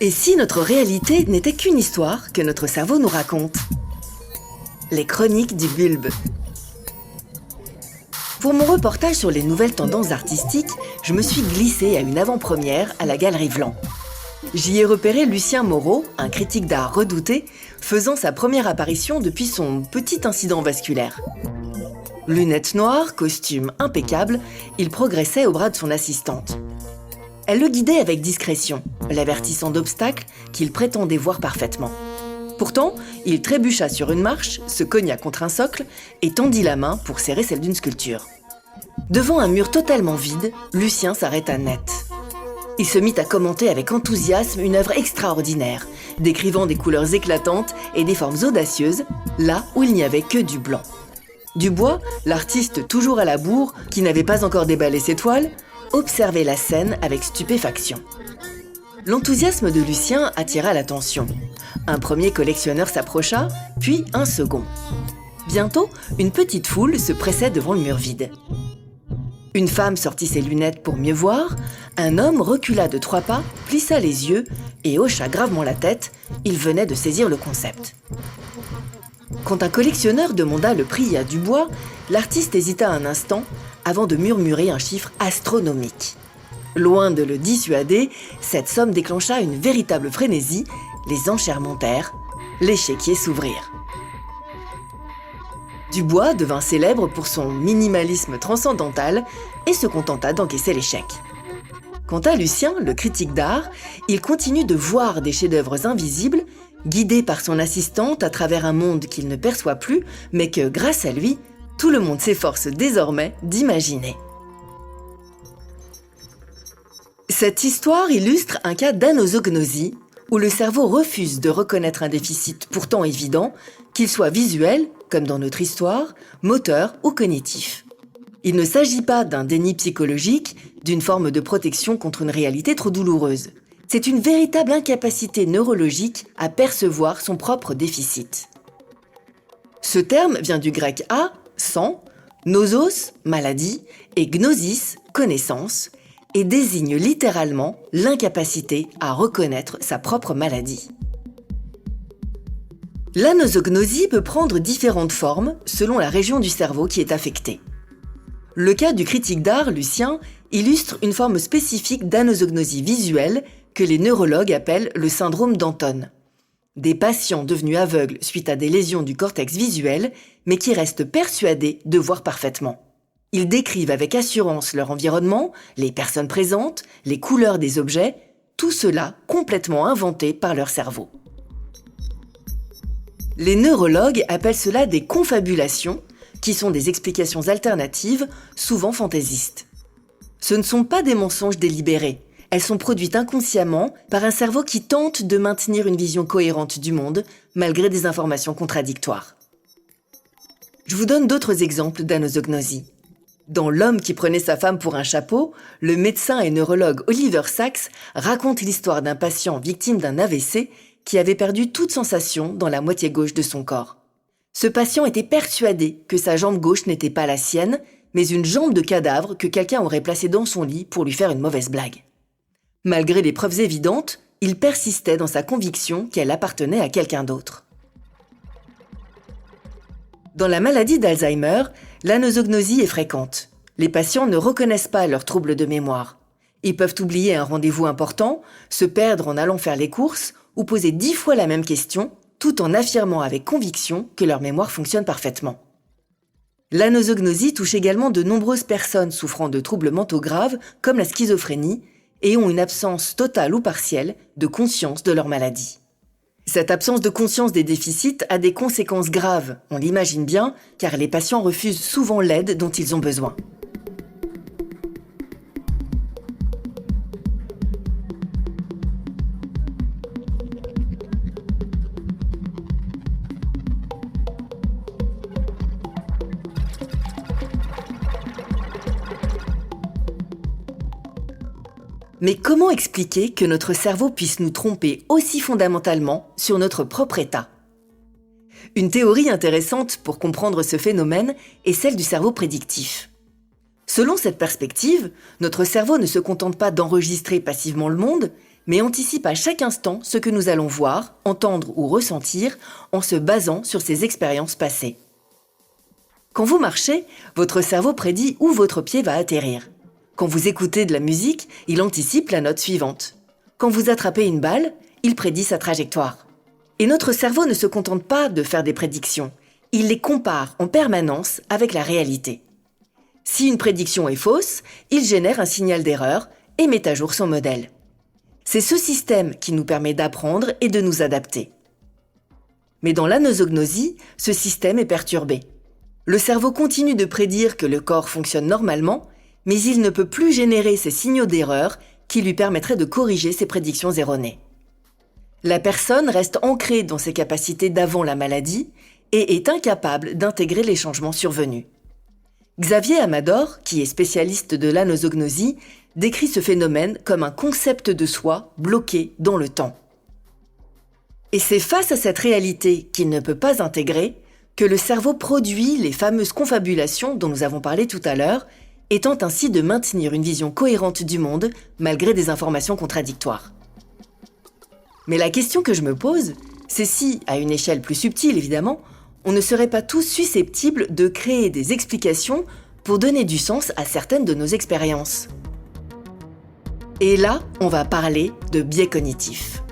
Et si notre réalité n'était qu'une histoire que notre cerveau nous raconte? Les chroniques du bulbe. Pour mon reportage sur les nouvelles tendances artistiques, je me suis glissée à une avant-première à la Galerie Vlan. J'y ai repéré Lucien Moreau, un critique d'art redouté, faisant sa première apparition depuis son petit incident vasculaire. Lunettes noires, costume impeccable, il progressait au bras de son assistante. Elle le guidait avec discrétion, l'avertissant d'obstacles qu'il prétendait voir parfaitement. Pourtant, il trébucha sur une marche, se cogna contre un socle et tendit la main pour serrer celle d'une sculpture. Devant un mur totalement vide, Lucien s'arrêta net. Il se mit à commenter avec enthousiasme une œuvre extraordinaire, décrivant des couleurs éclatantes et des formes audacieuses, là où il n'y avait que du blanc. Dubois, l'artiste toujours à la bourre, qui n'avait pas encore déballé ses toiles, observait la scène avec stupéfaction. L'enthousiasme de Lucien attira l'attention. Un premier collectionneur s'approcha, puis un second. Bientôt, une petite foule se pressait devant le mur vide. Une femme sortit ses lunettes pour mieux voir, un homme recula de 3 pas, plissa les yeux et hocha gravement la tête, il venait de saisir le concept. Quand un collectionneur demanda le prix à Dubois, l'artiste hésita un instant avant de murmurer un chiffre astronomique. Loin de le dissuader, cette somme déclencha une véritable frénésie, les enchères montèrent, l'échiquier s'ouvrirent. Dubois devint célèbre pour son minimalisme transcendantal et se contenta d'encaisser l'échec. Quant à Lucien, le critique d'art, il continue de voir des chefs-d'œuvre invisibles, guidé par son assistante à travers un monde qu'il ne perçoit plus, mais que, grâce à lui, tout le monde s'efforce désormais d'imaginer. Cette histoire illustre un cas d'anosognosie, où le cerveau refuse de reconnaître un déficit pourtant évident, qu'il soit visuel, comme dans notre histoire, moteur ou cognitif. Il ne s'agit pas d'un déni psychologique, d'une forme de protection contre une réalité trop douloureuse. C'est une véritable incapacité neurologique à percevoir son propre déficit. Ce terme vient du grec a, sang, nosos, maladie, et gnosis, connaissance, et désigne littéralement l'incapacité à reconnaître sa propre maladie. L'anosognosie peut prendre différentes formes selon la région du cerveau qui est affectée. Le cas du critique d'art, Lucien, illustre une forme spécifique d'anosognosie visuelle que les neurologues appellent le syndrome d'Anton. Des patients devenus aveugles suite à des lésions du cortex visuel, mais qui restent persuadés de voir parfaitement. Ils décrivent avec assurance leur environnement, les personnes présentes, les couleurs des objets, tout cela complètement inventé par leur cerveau. Les neurologues appellent cela des confabulations, qui sont des explications alternatives, souvent fantaisistes. Ce ne sont pas des mensonges délibérés, elles sont produites inconsciemment par un cerveau qui tente de maintenir une vision cohérente du monde, malgré des informations contradictoires. Je vous donne d'autres exemples d'anosognosie. Dans L'homme qui prenait sa femme pour un chapeau, le médecin et neurologue Oliver Sacks raconte l'histoire d'un patient victime d'un AVC qui avait perdu toute sensation dans la moitié gauche de son corps. Ce patient était persuadé que sa jambe gauche n'était pas la sienne, mais une jambe de cadavre que quelqu'un aurait placée dans son lit pour lui faire une mauvaise blague. Malgré les preuves évidentes, il persistait dans sa conviction qu'elle appartenait à quelqu'un d'autre. Dans la maladie d'Alzheimer, l'anosognosie est fréquente. Les patients ne reconnaissent pas leurs troubles de mémoire. Ils peuvent oublier un rendez-vous important, se perdre en allant faire les courses ou poser 10 fois la même question, tout en affirmant avec conviction que leur mémoire fonctionne parfaitement. L'anosognosie touche également de nombreuses personnes souffrant de troubles mentaux graves comme la schizophrénie et ont une absence totale ou partielle de conscience de leur maladie. Cette absence de conscience des déficits a des conséquences graves, on l'imagine bien, car les patients refusent souvent l'aide dont ils ont besoin. Mais comment expliquer que notre cerveau puisse nous tromper aussi fondamentalement sur notre propre état ? Une théorie intéressante pour comprendre ce phénomène est celle du cerveau prédictif. Selon cette perspective, notre cerveau ne se contente pas d'enregistrer passivement le monde, mais anticipe à chaque instant ce que nous allons voir, entendre ou ressentir en se basant sur ces expériences passées. Quand vous marchez, votre cerveau prédit où votre pied va atterrir. Quand vous écoutez de la musique, il anticipe la note suivante. Quand vous attrapez une balle, il prédit sa trajectoire. Et notre cerveau ne se contente pas de faire des prédictions, il les compare en permanence avec la réalité. Si une prédiction est fausse, il génère un signal d'erreur et met à jour son modèle. C'est ce système qui nous permet d'apprendre et de nous adapter. Mais dans l'anosognosie, ce système est perturbé. Le cerveau continue de prédire que le corps fonctionne normalement, mais il ne peut plus générer ces signaux d'erreur qui lui permettraient de corriger ses prédictions erronées. La personne reste ancrée dans ses capacités d'avant la maladie et est incapable d'intégrer les changements survenus. Xavier Amador, qui est spécialiste de l'anosognosie, décrit ce phénomène comme un concept de soi bloqué dans le temps. Et c'est face à cette réalité qu'il ne peut pas intégrer que le cerveau produit les fameuses confabulations dont nous avons parlé tout à l'heure, étant ainsi de maintenir une vision cohérente du monde malgré des informations contradictoires. Mais la question que je me pose, c'est si, à une échelle plus subtile évidemment, on ne serait pas tous susceptibles de créer des explications pour donner du sens à certaines de nos expériences. Et là, on va parler de biais cognitifs.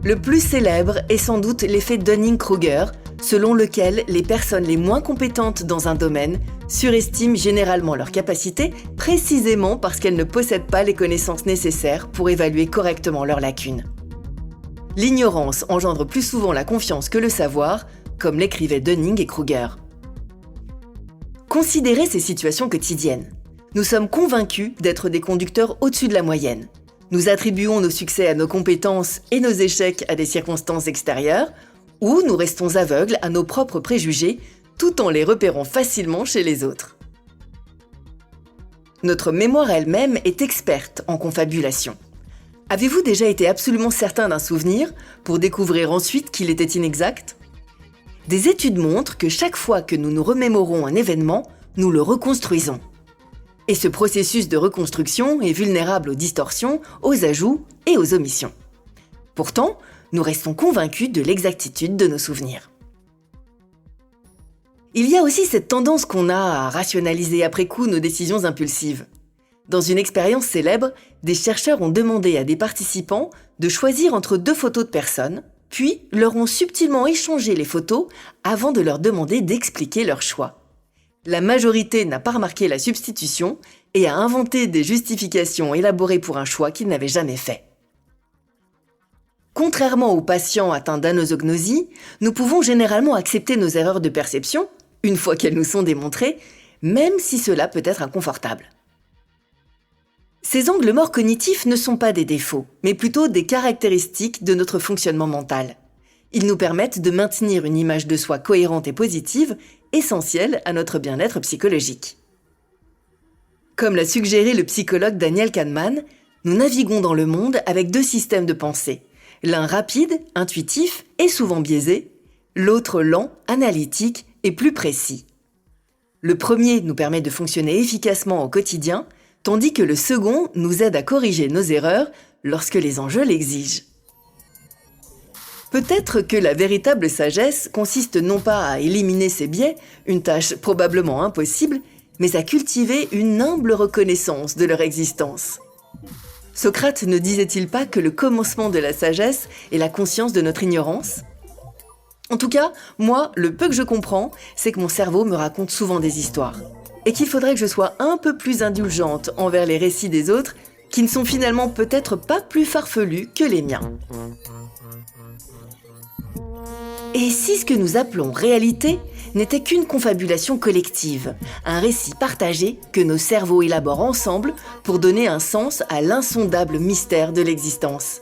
Le plus célèbre est sans doute l'effet Dunning-Kruger, selon lequel les personnes les moins compétentes dans un domaine surestiment généralement leurs capacités précisément parce qu'elles ne possèdent pas les connaissances nécessaires pour évaluer correctement leurs lacunes. L'ignorance engendre plus souvent la confiance que le savoir, comme l'écrivaient Dunning et Kruger. Considérez ces situations quotidiennes. Nous sommes convaincus d'être des conducteurs au-dessus de la moyenne. Nous attribuons nos succès à nos compétences et nos échecs à des circonstances extérieures, ou nous restons aveugles à nos propres préjugés tout en les repérant facilement chez les autres. Notre mémoire elle-même est experte en confabulation. Avez-vous déjà été absolument certain d'un souvenir pour découvrir ensuite qu'il était inexact ? Des études montrent que chaque fois que nous nous remémorons un événement, nous le reconstruisons. Et ce processus de reconstruction est vulnérable aux distorsions, aux ajouts et aux omissions. Pourtant, nous restons convaincus de l'exactitude de nos souvenirs. Il y a aussi cette tendance qu'on a à rationaliser après coup nos décisions impulsives. Dans une expérience célèbre, des chercheurs ont demandé à des participants de choisir entre 2 photos de personnes, puis leur ont subtilement échangé les photos avant de leur demander d'expliquer leur choix. La majorité n'a pas remarqué la substitution et a inventé des justifications élaborées pour un choix qu'ils n'avaient jamais fait. Contrairement aux patients atteints d'anosognosie, nous pouvons généralement accepter nos erreurs de perception, une fois qu'elles nous sont démontrées, même si cela peut être inconfortable. Ces angles morts cognitifs ne sont pas des défauts, mais plutôt des caractéristiques de notre fonctionnement mental. Ils nous permettent de maintenir une image de soi cohérente et positive, essentielle à notre bien-être psychologique. Comme l'a suggéré le psychologue Daniel Kahneman, nous naviguons dans le monde avec 2 systèmes de pensée. L'un rapide, intuitif et souvent biaisé, l'autre lent, analytique et plus précis. Le premier nous permet de fonctionner efficacement au quotidien, tandis que le second nous aide à corriger nos erreurs lorsque les enjeux l'exigent. Peut-être que la véritable sagesse consiste non pas à éliminer ces biais, une tâche probablement impossible, mais à cultiver une humble reconnaissance de leur existence. Socrate ne disait-il pas que le commencement de la sagesse est la conscience de notre ignorance ? En tout cas, moi, le peu que je comprends, c'est que mon cerveau me raconte souvent des histoires. Et qu'il faudrait que je sois un peu plus indulgente envers les récits des autres, qui ne sont finalement peut-être pas plus farfelus que les miens. Et si ce que nous appelons réalité n'était qu'une confabulation collective, un récit partagé que nos cerveaux élaborent ensemble pour donner un sens à l'insondable mystère de l'existence.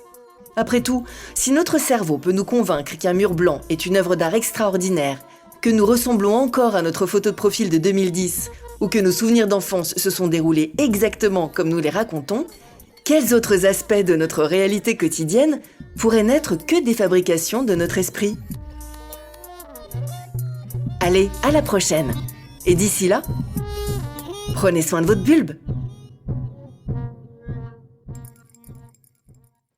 Après tout, si notre cerveau peut nous convaincre qu'un mur blanc est une œuvre d'art extraordinaire, que nous ressemblons encore à notre photo de profil de 2010 ou que nos souvenirs d'enfance se sont déroulés exactement comme nous les racontons, Quels autres aspects de notre réalité quotidienne pourraient n'être que des fabrications de notre esprit? Allez, à la prochaine! Et d'ici là, prenez soin de votre bulbe!